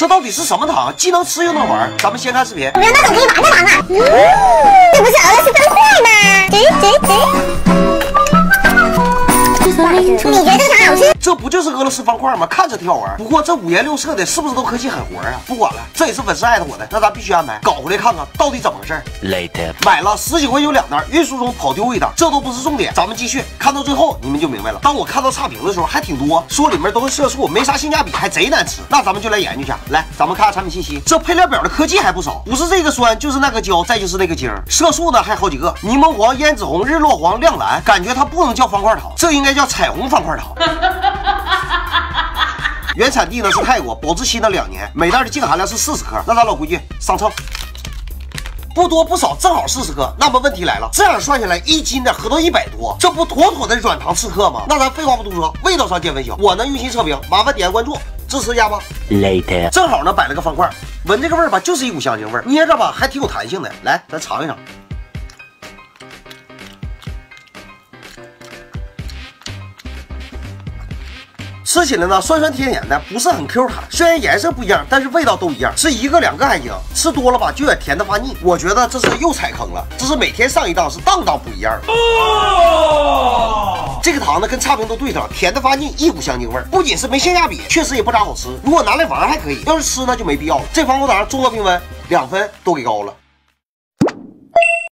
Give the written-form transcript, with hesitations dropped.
这到底是什么糖？既能吃又能玩？咱们先看视频。我要那种可以玩的糖啊！这不是俄罗斯方块吗？你觉得这个糖好吃？这不就是俄罗斯方块吗？看着挺好玩。不过这五颜六色的，是不是都科技狠活啊？不管了，这也是粉丝艾特我的，那咱必须安排搞回来看看到底怎么回事。Later， 买了10几块有2袋，运输中跑丢一袋，这都不是重点。咱们继续看到最后，你们就明白了。当我看到差评的时候，还挺多，说里面都是色素，没啥性价比，还贼难吃。那咱们就来研究一下。来，咱们看看产品信息，这配料表的科技还不少，不是这个酸，就是那个胶，再就是那个晶。色素呢还好几个，柠檬黄、胭脂红、日落黄、亮蓝，感觉它不能叫方块糖，这应该叫彩虹方块糖。原产地呢是泰国，保质期呢2年，每袋的净含量是40克。那咱老规矩上秤，不多不少，正好40克。那么问题来了，这样算下来1斤的合到100多，这不妥妥的软糖刺客吗？那咱废话不多说，味道上见分晓。我呢用心测评，麻烦点个关注，支持一下吧。Later， 正好呢摆了个方块，闻这个味儿吧，就是一股香精味儿，捏着吧还挺有弹性的。来，咱尝一尝。吃起来呢，酸酸甜甜的，不是很 Q 弹。虽然颜色不一样，但是味道都一样。吃1个2个还行，吃多了吧就有点甜的发腻。我觉得这是又踩坑了，这是每天上一档，是档档不一样。这个糖呢跟差评都对上，甜的发腻，一股香精味儿。不仅是没性价比，确实也不咋好吃。如果拿来玩还可以，要是吃呢就没必要了。这防腐糖综合评分2分，都给高了。